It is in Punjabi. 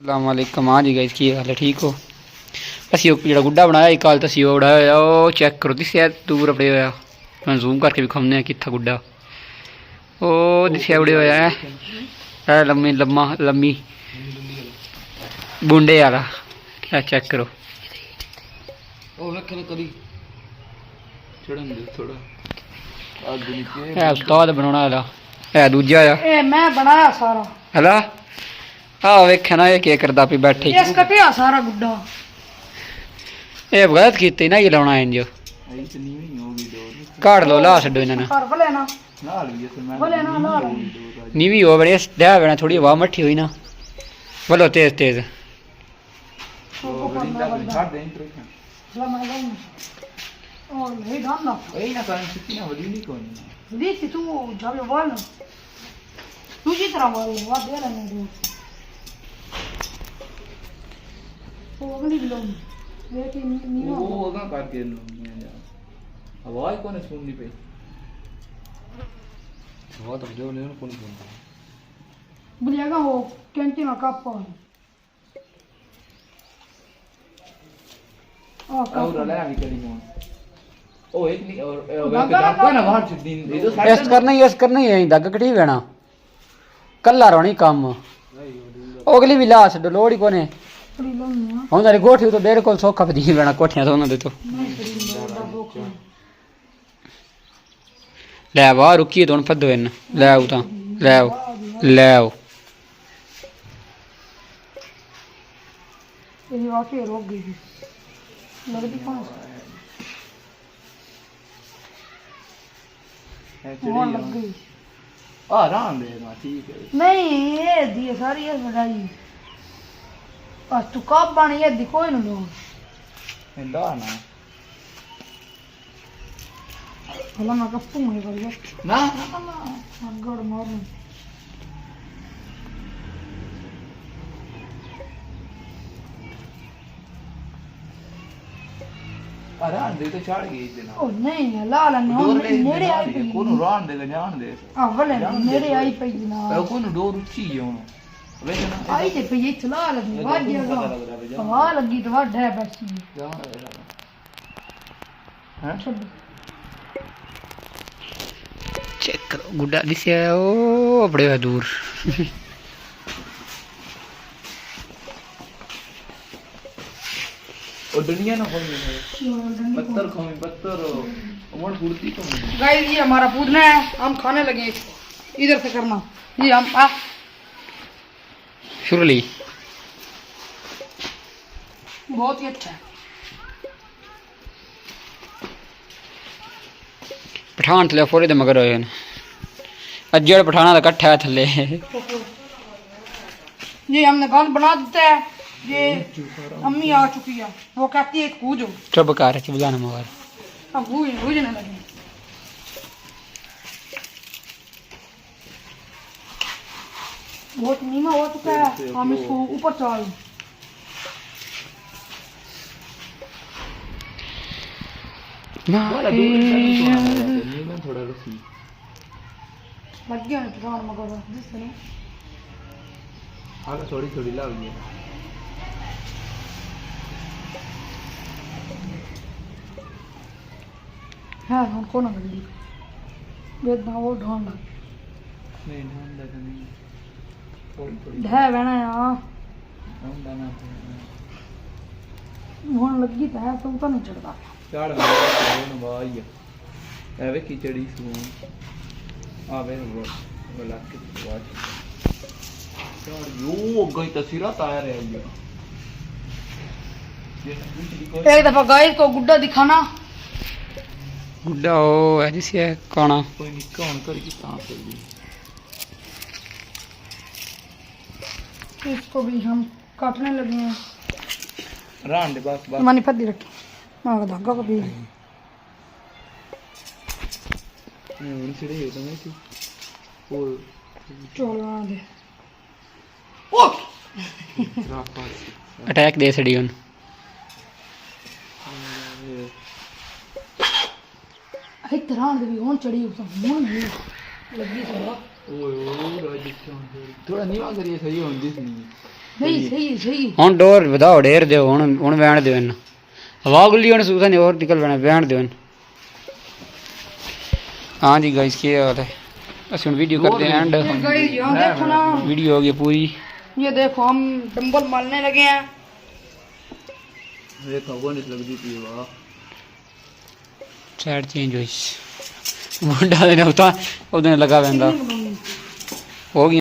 अस्सलामुअलैकुम। हाँ जी गाइस, की हाल है? ठीक हो? ਅਸੀਂ ਉਹ ਜਿਹੜਾ ਗੁੱਡਾ ਬਣਾਇਆ ਕੱਲ ਤਾਂ ਅਸੀਂ ਉਹ ਬਣਾਇਆ ਹੋਇਆ, ਉਹ ਚੈੱਕ ਕਰੋ ਦਿਸਿਆ ਦੂਰ ਆਪਣੇ ਹੋਇਆ। ਮੈਂ ਜ਼ੂਮ ਕਰਕੇ ਵਿਖਾਉਂਦੇ ਆ ਕਿੱਥਾ ਗੁੱਡਾ ਉਹ ਦਿਸਿਆ ਉੜੇ ਹੋਇਆ ਹੈ। ਇਹ ਲੰਮੀ ਬੁੰਡੇ ਵਾਲਾ ਇਹ ਚੈੱਕ ਕਰੋ। ਉਹ ਵੇਖਣ ਕਦੀ ਛੜਨ ਦੇ ਥੋੜਾ ਅੱਜ ਨਿੱਕੇ ਇਹ ਉਸਤਾਦ ਬਣਾਉਣਾ ਇਹਦਾ। ਇਹ ਦੂਜਾ ਆ, ਇਹ ਮੈਂ ਬਣਾਇਆ ਸਾਰਾ। ਹਲਾ ਆ ਵੇਖਿਆ ਨਾ ਇਹ ਕੀ ਕਰਦਾ ਪਈ ਬੈਠੇ। ਇਸ ਕਟਿਆ ਸਾਰਾ ਗੁੱਡਾ। ਇਹ ਗਲਤ ਕੀਤੀ ਨਾ ਇਹ ਲਾਉਣਾ ਇੰਜ ਆਈ ਤੇ ਨੀਵੀਂ ਹੋ ਗਈ ਦੋ ਕਾੜ ਲੋ ਲਾ ਛੱਡੋ ਇਹਨਾਂ ਨੂੰ। ਕਰ ਭਲੇ ਨਾ ਨਾਲ ਵੀ ਤੇ ਮੈਂ ਭਲੇ ਨਾ ਲਾ ਨੀਵੀਂ ਹੋ ਬੜੀ ਡਿਆ ਬਣਾ ਥੋੜੀ ਹਵਾ ਮੱਠੀ ਹੋਈ ਨਾ ਬੋਲੋ ਤੇਜ਼ ਤੇਜ਼। ਉਹ ਬਰਿੰਦਾ ਛੱਡ ਦੇ ਇੰਟਰ ਉਹ ਨਹੀਂ ਡਾਂਦਾ ਇਹ ਨਾ ਕਰਨ ਸਿੱਧੀ ਨਾ ਵਲੀ ਨਹੀਂ ਕੋਈ ਦੀਤੀ ਤੂੰ ਜਾਵੇ ਵਾਲ ਤੂੰ ਜੀ ਤਰ੍ਹਾਂ ਵਾਲ ਵਾ ਦੇ ਲੈਣੇ ਦੋ ਉਹ ਅਗਲੀ ਬਲੋਂ ਵੇਖ ਨਹੀਂ ਉਹ ਉਹਦਾ ਕਰਕੇ ਨੂੰ ਆਵਾਜ਼ ਕੋਨੇ ਸੁਣਨੀ ਪਈ ਬਹੁਤ ਜੋ ਨੇ ਉਹਨੂੰ ਕੋਣ ਸੁਣਦਾ ਬੁਲਿਆਗਾ ਉਹ ਕੈਂਟੀਨਾ ਕਾਪਾ और ले अभी करी मोन ओ एक नहीं और कोई ना बाहर दिन दे दो ਇਸ ਕਰਨਾ ਹੀ ਦਗ ਕਟੀ ਲੈਣਾ ਕੱਲਾ ਰੋਣੀ ਕੰਮ। ਉਹ ਅਗਲੀ ਵੀ ਲਾ ਛੱਡੋ ਲੋੜ ਹੀ ਕੋਨੇ ਹੁਣ ਤੇਰੀ ਗੋਠੀ ਤੋਂ ਡੇਢ ਕੋਲ ਸੌਖਾ ਪਦੀ ਲੈਣਾ ਕੋਠੀਆਂ ਤੋਂ ਉਹਨਾਂ ਦੇ ਤੋਂ ਲੈ ਵਾ ਰੁਕੀ ਤੋਂ ਫੱਦੋ ਇਹਨ ਲੈ ਆਉ ਤਾਂ ਲੈ ਆਓ ਇਹ ਵਾਕੇ ਰੋਕ ਗਈ लगती कौन है लग गई आ राम दे ना ठीक है नहीं ये दी सारी ये लड़ाई बस तू कब बनी ये दी कोई ना इंदा ना भला मैं कप्पू में कर गया ना गड़ मारूं रान दे तो चढ़ गई इतना ओ नहीं ला ला नेड़े आई पई कोनु रान दे जान दे हां भले नेड़े आई पई ना कोनु डोर उच्ची है हुन ਵੇਖ ਨਾ आई ते पई चला लगी वाज जागा हवा लगी तो वाड है बस हैं ਚੈੱਕ ਕਰੋ ਗੁੱਡਾ ਦਿਸਿਆ ਉਹ ਬੜੇ ਹੋਇਆ ਦੂਰ। और दुनिया ना खोई पत्थर खोई पत्थर उमड़ कुर्ती को गाइस ये हमारा पूजना है, हम खाने लगे इधर से करना ये हम आ ਸ਼ੁਰੂ ਲਈ बहुत ही अच्छा है। ਪਠਾਨ ਥੱਲੇ ਫੋਰੇ ਦੇ ਮਗਰ ਹੋਏ ਨੇ ਅੱਜੜ ਪਠਾਣਾ ਦਾ ਇਕੱਠਾ ਥੱਲੇ। ये हमने गान बना देता है। ये अम्मी आ चुकी है, वो कहती है कूदो, ਚੁੱਪ ਕਰ ਚ ਬੁਲਾਣਾ ਮਗਰ अब गूंजने लगे। बहुत नीमा हो चुका है, हम इसको ऊपर चढ़ा लें। थोड़ा रसी लग गया ना पठान मगर जिस ने आगे थोड़ी थोड़ी लग गई है हम कौन कर ली वेद ना वो ढोंड नहीं ढूंढ लगा नहीं थोड़ी थोड़ी ढे बना यार ढूंढा ना मोहन लगी तो है तुम तो नहीं चढ़ता चढ़ ना भाई है वे खिचड़ी सू आवे वो बोला के वाच यार यो गई तस्वीर ताया रह गया एक दफा गाइस को गुड्डा दिखाना ਗੁੱਡਾ ਉਹ ਹੈ ਜਿਸਿਆ ਕਾਣਾ कोई निक्का होने कर की तां कर दी इसको भी हम काटने लगे हैं। रान दे बस बस मानी फद्दी रखी मां का धागा को भी नहीं उन सिरे तो नहीं थी और चोला दे ਅਟੈਕ ਦੇ ਛੜੀ ਉਹਨੂੰ। एक तरह दे भी होन चढ़ी उस मुन लगी तो ओए ओ राज थोड़ा नीवा करिए सही होंदी नहीं सही ਹੁਣ ਡੋਰ ਵਧਾਓ ਡੇਰ ਦਿਓ ਹੁਣ ਵਹਿਣ ਦਿਓ ਇਹਨੂੰ ਹਵਾ ਗੁੱਲੀ ਹੁਣ ਸੂਸਾ ਨਹੀਂ ਹੋਰ ਨਿਕਲ ਪੈਣਾ ਵਹਿਣ ਦਿਓ ਇਹਨੂੰ हाँ जी गाइस ਕੀ ਹਾਲ ਹੈ ਅਸੀਂ ਹੁਣ ਵੀਡੀਓ ਕਰਦੇ हैं एंड गाइस यहाँ देखो ना वीडियो हो गई पूरी ये देखो हम डंबल मारने लगे हैं ਵੇਖ ਹਵਾ ਨਹੀਂ ਲੱਗਦੀ ਪਈ ਵਾਹ ਸਾਈਡ ਚੇਂਜ ਹੋਈ ਮੁੰਡਾ ਦੇ ਨੇ ਉਤਾਂ ਉਹਦੇ ਨਾਲ ਲਗਾ ਪੈਂਦਾ ਹੋ ਗਈ